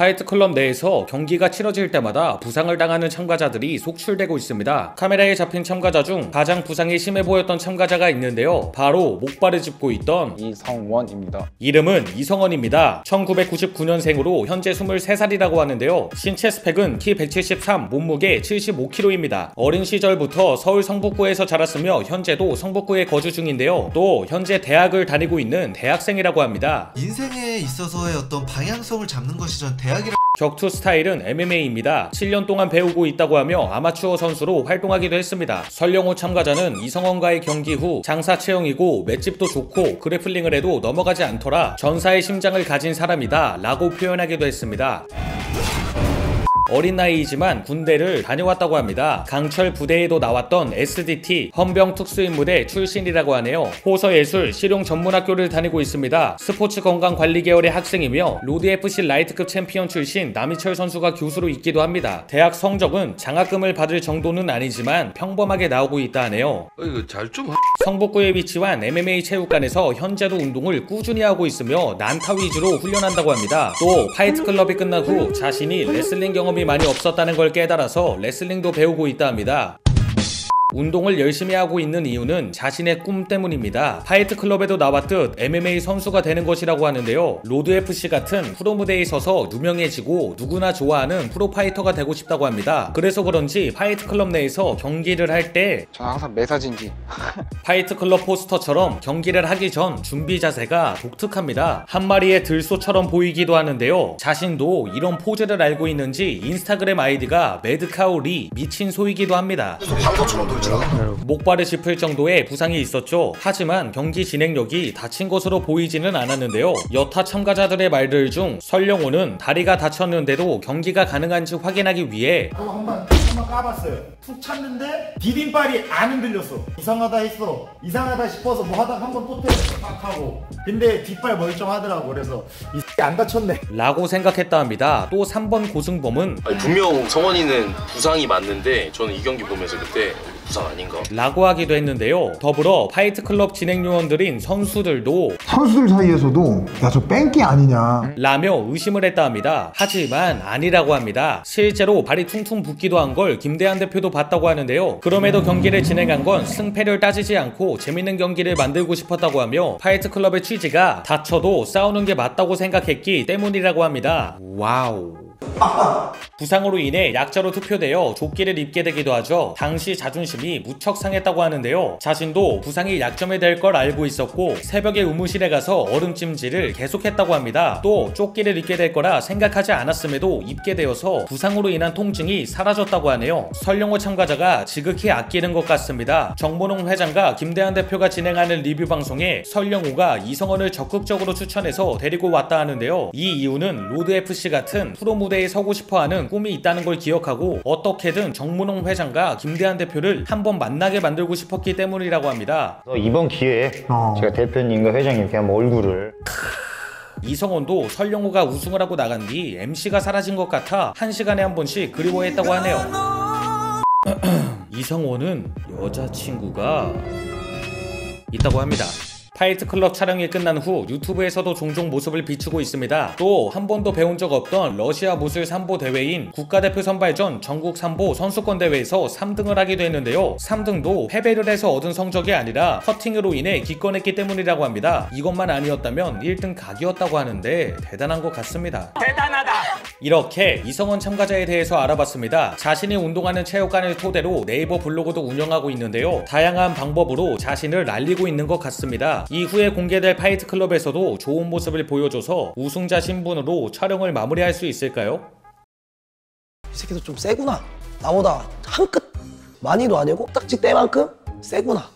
파이트클럽 내에서 경기가 치러질 때마다 부상을 당하는 참가자들이 속출되고 있습니다. 카메라에 잡힌 참가자 중 가장 부상이 심해 보였던 참가자가 있는데요. 바로 목발을 짚고 있던 이성원입니다. 이름은 이성원입니다. 1999년생으로 현재 23살이라고 하는데요. 신체 스펙은 키 173, 몸무게 75kg입니다. 어린 시절부터 서울 성북구에서 자랐으며 현재도 성북구에 거주 중인데요. 또 현재 대학을 다니고 있는 대학생이라고 합니다. 인생에 있어서의 어떤 방향성을 잡는 것이 전 대학이라. 격투 스타일은 MMA입니다. 7년 동안 배우고 있다고 하며 아마추어 선수로 활동하기도 했습니다. 설영호 참가자는 이성원과의 경기 후 장사 체형이고 맷집도 좋고 그래플링을 해도 넘어가지 않더라. 전사의 심장을 가진 사람이다 라고 표현하기도 했습니다. 어린 나이이지만 군대를 다녀왔다고 합니다. 강철 부대에도 나왔던 SDT 헌병 특수임무대 출신이라고 하네요. 호서예술 실용전문학교를 다니고 있습니다. 스포츠 건강 관리 계열의 학생이며 로드FC 라이트급 챔피언 출신 남희철 선수가 교수로 있기도 합니다. 대학 성적은 장학금을 받을 정도는 아니지만 평범하게 나오고 있다 하네요. 이거 잘 좀. 성북구에 위치한 MMA 체육관에서 현재도 운동을 꾸준히 하고 있으며 난타 위주로 훈련한다고 합니다. 또 파이트클럽이 끝난 후 자신이 레슬링 경험이 많이 없었다는 걸 깨달아서 레슬링도 배우고 있다 합니다. 운동을 열심히 하고 있는 이유는 자신의 꿈 때문입니다. 파이트클럽에도 나왔듯 MMA 선수가 되는 것이라고 하는데요. 로드FC 같은 프로 무대에 서서 유명해지고 누구나 좋아하는 프로파이터가 되고 싶다고 합니다. 그래서 그런지 파이트클럽 내에서 경기를 할 때 저는 항상 매사진지. 파이트클럽 포스터처럼 경기를 하기 전 준비 자세가 독특합니다. 한 마리의 들소처럼 보이기도 하는데요. 자신도 이런 포즈를 알고 있는지 인스타그램 아이디가 매드카우리 미친 소이기도 합니다. 목발을 짚을 정도의 부상이 있었죠. 하지만 경기 진행력이 다친 것으로 보이지는 않았는데요. 여타 참가자들의 말들 중 설영호는 다리가 다쳤는데도 경기가 가능한지 확인하기 위해 한번 까봤어요. 툭 찼는데 디딤발이 안 흔들렸어. 이상하다 했어. 이상하다 싶어서 뭐 하다가 한번 또 때렸어. 딱 하고. 근데 뒷발 멀쩡하더라고. 그래서 이 안 다쳤네 라고 생각했다 합니다. 또 3번 고승범은 분명 성원이는 부상이 맞는데 저는 이 경기 보면서 그때 부상 아닌가 라고 하기도 했는데요. 더불어 파이트클럽 진행 요원들인 선수들도 선수들 사이에서도 야 저 뺑기 아니냐 라며 의심을 했다 합니다. 하지만 아니라고 합니다. 실제로 발이 퉁퉁 붓기도 한 걸 김대한 대표도 봤다고 하는데요. 그럼에도 경기를 진행한 건 승패를 따지지 않고 재밌는 경기를 만들고 싶었다고 하며 파이트클럽의 취지가 다쳐도 싸우는 게 맞다고 생각했기 때문이라고 합니다. 와우. 부상으로 인해 약자로 투표되어 조끼를 입게 되기도 하죠. 당시 자존심이 무척 상했다고 하는데요. 자신도 부상이 약점이 될 걸 알고 있었고 새벽에 의무실에 가서 얼음찜질을 계속했다고 합니다. 또 조끼를 입게 될 거라 생각하지 않았음에도 입게 되어서 부상으로 인한 통증이 사라졌다고 하네요. 설영호 참가자가 지극히 아끼는 것 같습니다. 정문홍 회장과 김대한 대표가 진행하는 리뷰 방송에 설영호가 이성원을 적극적으로 추천해서 데리고 왔다 하는데요. 이 이유는 로드FC 같은 프로 무대에 서고 싶어하는 꿈이 있다는 걸 기억하고 어떻게든 정문홍 회장과 김대한 대표를 한번 만나게 만들고 싶었기 때문이라고 합니다. 이번 기회에 제가 대표님과 회장님께 한번 얼굴을. 이성원도 설영호가 우승을 하고 나간 뒤 MC가 사라진 것 같아 1시간에 한 번씩 그리워했다고 하네요. 이성원은 여자친구가 있다고 합니다. 파이트클럽 촬영이 끝난 후 유튜브에서도 종종 모습을 비추고 있습니다. 또 한 번도 배운 적 없던 러시아 무술 삼보 대회인 국가대표 선발전 전국 삼보 선수권 대회에서 3등을 하기도 했는데요. 3등도 패배를 해서 얻은 성적이 아니라 커팅으로 인해 기권했기 때문이라고 합니다. 이것만 아니었다면 1등 각이었다고 하는데 대단한 것 같습니다. 대단하다! 이렇게 이성원 참가자에 대해서 알아봤습니다. 자신이 운동하는 체육관을 토대로 네이버 블로그도 운영하고 있는데요. 다양한 방법으로 자신을 알리고 있는 것 같습니다. 이후에 공개될 파이트클럽에서도 좋은 모습을 보여줘서 우승자 신분으로 촬영을 마무리할 수 있을까요? 이 새끼도 좀 세구나. 나보다 한 끗 많이도 아니고 딱지 때만큼 세구나.